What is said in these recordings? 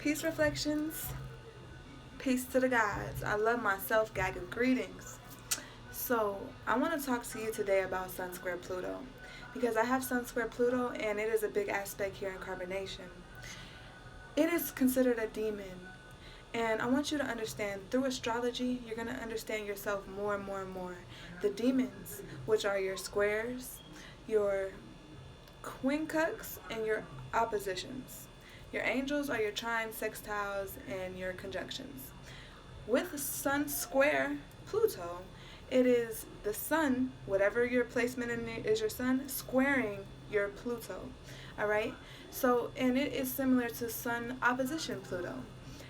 Peace reflections. Peace to the gods. I love myself. Gag of greetings. So, I want to talk to you today about Sun Square Pluto because I have Sun Square Pluto and it is a big aspect here in carbonation. It is considered a demon. And I want you to understand through astrology, you're going to understand yourself more and more and more. The demons, which are your squares, your quincunx, and your oppositions. Your angels are your trines, sextiles, and your conjunctions. With Sun Square Pluto, it is the sun, whatever your placement in it is your sun, squaring your Pluto. Alright? So, and it is similar to Sun opposition Pluto.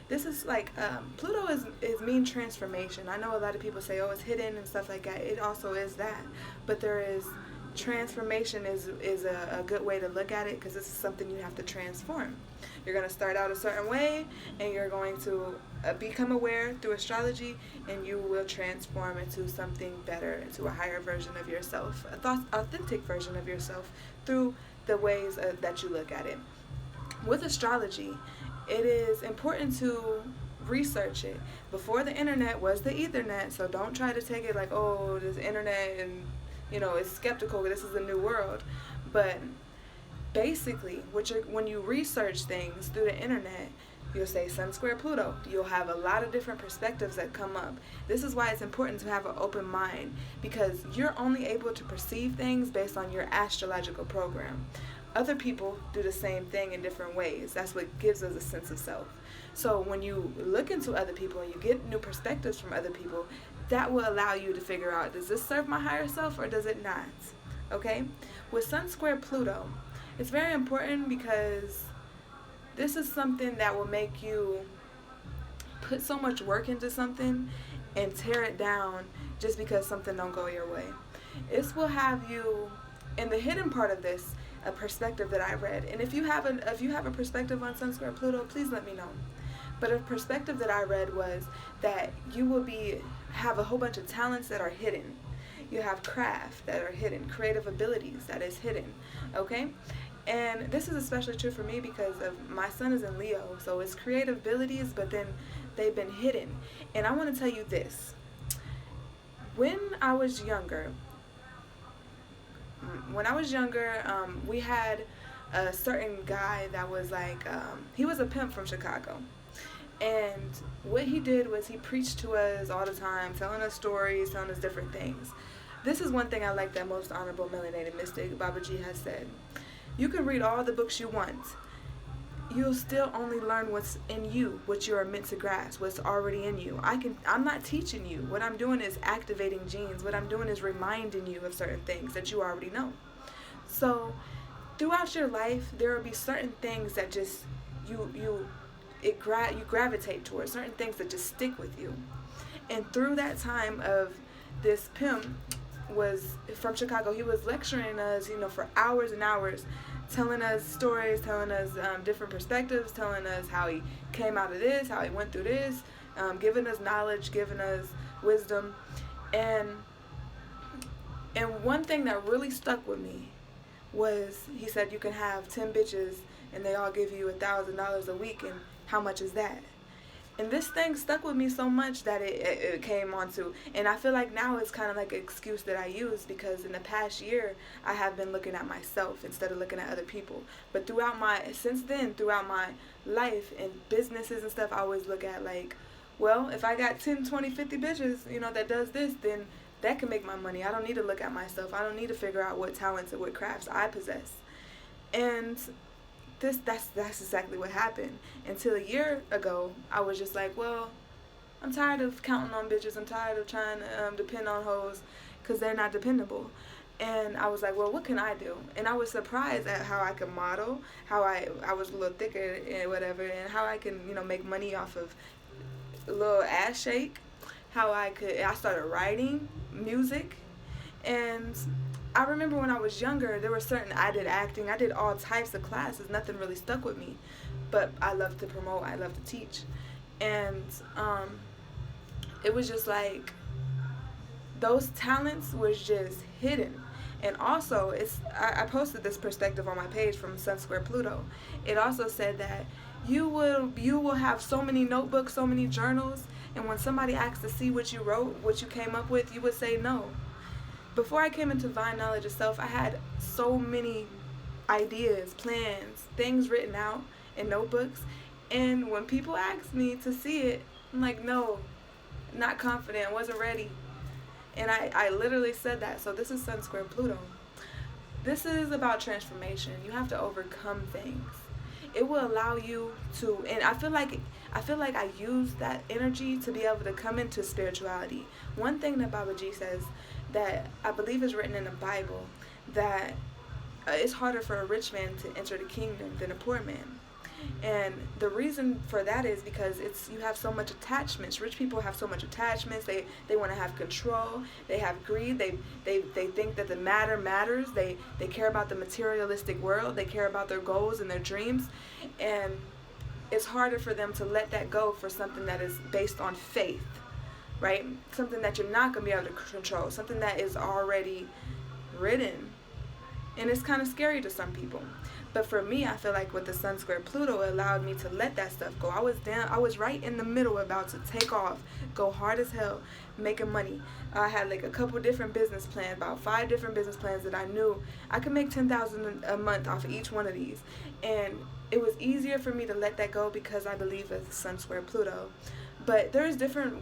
This is like, Pluto is mean transformation. I know a lot of people say, oh, it's hidden and stuff like that. It also is that. But there is, transformation is a good way to look at it because this is something you have to transform. You're going to start out a certain way and you're going to become aware through astrology and you will transform into something better, into a higher version of yourself, authentic version of yourself through the ways that you look at it. With astrology, it is important to research it. Before the internet was the ethernet, so don't try to take it like, oh, this internet and, it's skeptical, this is a new world. But basically, when you research things through the internet, you'll say Sun Square Pluto. You'll have a lot of different perspectives that come up. This is why it's important to have an open mind, because you're only able to perceive things based on your astrological program. Other people do the same thing in different ways. That's what gives us a sense of self. So when you look into other people and you get new perspectives from other people, that will allow you to figure out, does this serve my higher self or does it not? Okay? With Sun Square Pluto, it's very important because this is something that will make you put so much work into something and tear it down just because something don't go your way. This will have you, in the hidden part of this, a perspective that I read. And if you have a perspective on Sun Square Pluto, please let me know. But a perspective that I read was that you will have a whole bunch of talents that are hidden. You have craft that are hidden, creative abilities that is hidden. Okay? And this is especially true for me because of my sun is in Leo, so it's creative abilities, but then they've been hidden. And I want to tell you this. When I was younger, we had a certain guy that was like, he was a pimp from Chicago. And what he did was he preached to us all the time, telling us stories, telling us different things. This is one thing I like that Most Honorable Melanated Mystic Babaji has said. You can read all the books you want. You'll still only learn what's in you, what you are meant to grasp, what's already in you. I'm not teaching you. What I'm doing is activating genes. What I'm doing is reminding you of certain things that you already know. So, throughout your life, there will be certain things that just you gravitate towards, certain things that just stick with you. And through that time of this pimp was from Chicago, he was lecturing us, for hours and hours, telling us stories, telling us different perspectives, telling us how he came out of this, how he went through this, giving us knowledge, giving us wisdom. And one thing that really stuck with me was he said you can have 10 bitches and they all give you $1,000 a week, and how much is that? And this thing stuck with me so much that it came onto, and I feel like now it's kind of like an excuse that I use because in the past year I have been looking at myself instead of looking at other people. But throughout my life and businesses and stuff, I always look at like, well, if I got 10, 20, 50 bitches, that does this, then that can make my money. I don't need to look at myself. I don't need to figure out what talents and what crafts I possess. And that's exactly what happened. Until a year ago, I was just like, well, I'm tired of counting on bitches. I'm tired of trying to depend on hoes because they're not dependable. And I was like, well, what can I do? And I was surprised at how I could model, how I was a little thicker and whatever, and how I can, make money off of a little ass shake. I started writing music. And I remember when I was younger, I did acting, I did all types of classes, nothing really stuck with me, but I love to promote, I love to teach, and it was just like, those talents was just hidden. And also, I posted this perspective on my page from Sun Square Pluto. It also said that you will have so many notebooks, so many journals, and when somebody asks to see what you wrote, what you came up with, you would say no. Before I came into divine knowledge of self, I had so many ideas, plans, things written out in notebooks, and when people asked me to see it, I'm like, no, not confident, wasn't ready. And I literally said that. So this is Sun Square Pluto. This is about transformation. You have to overcome things. It will allow you to, and I feel like I use that energy to be able to come into spirituality. One thing that Baba G says that I believe is written in the Bible, that it's harder for a rich man to enter the kingdom than a poor man. And the reason for that is because you have so much attachments. Rich people have so much attachments. They want to have control. They have greed. They think that the matters. They care about the materialistic world. They care about their goals and their dreams. And it's harder for them to let that go for something that is based on faith, right? Something that you're not going to be able to control. Something that is already written. And it's kind of scary to some people. But for me, I feel like with the Sun Square Pluto, it allowed me to let that stuff go. I was right in the middle, about to take off, go hard as hell, making money. I had like a couple different business plans, about 5 different business plans that I knew I could make $10,000 a month off of each one of these. And it was easier for me to let that go because I believe in Sun Square Pluto. But there's different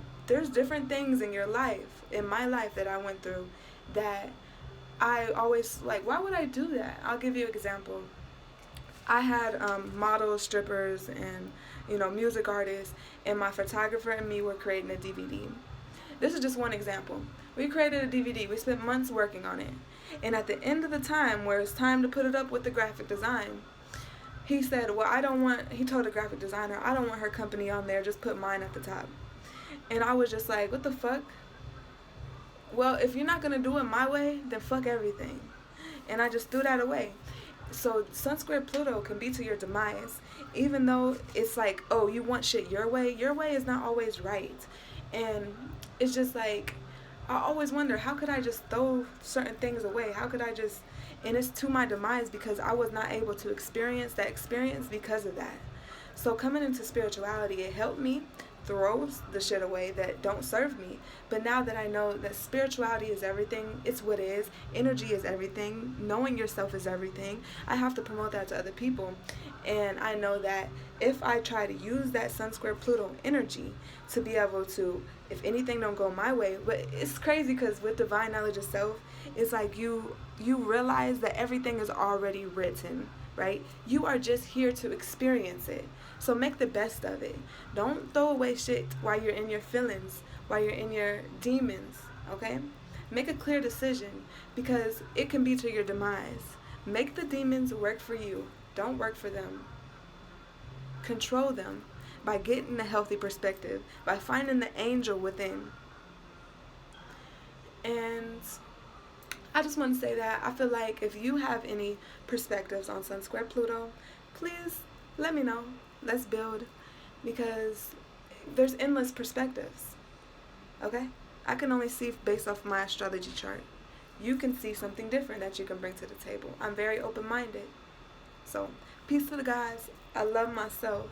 things in your life, in my life that I went through, that I always like, why would I do that? I'll give you an example. I had models, strippers, and music artists, and my photographer and me were creating a DVD. This is just one example. We created a DVD. We spent months working on it, and at the end of the time, where it's time to put it up with the graphic design, he said, "Well, he told the graphic designer, "I don't want her company on there. Just put mine at the top." And I was just like, "What the fuck?" Well, if you're not gonna do it my way, then fuck everything. And I just threw that away. So Sun Square Pluto can be to your demise, even though it's like, oh, you want shit your way is not always right. And it's just like, I always wonder, how could I just throw certain things away? How could I just, and it's to my demise because I was not able to experience that experience because of that. So coming into spirituality, it helped me throw the shit away that don't serve me. But now that I know that spirituality is everything, it's what it is, energy is everything, knowing yourself is everything, I have to promote that to other people. And I know that if I try to use that Sun Square Pluto energy to be able to, if anything don't go my way, but it's crazy because with divine knowledge of self, it's like you realize that everything is already written, right? You are just here to experience it. So make the best of it. Don't throw away shit while you're in your feelings, while you're in your demons, okay? Make a clear decision because it can be to your demise. Make the demons work for you. Don't work for them. Control them by getting a healthy perspective, by finding the angel within. And I just want to say that I feel like if you have any perspectives on Sun Square Pluto, please let me know. Let's build, because there's endless perspectives, okay? I can only see based off my astrology chart. You can see something different that you can bring to the table. I'm very open-minded. So, peace to the guys. I love myself.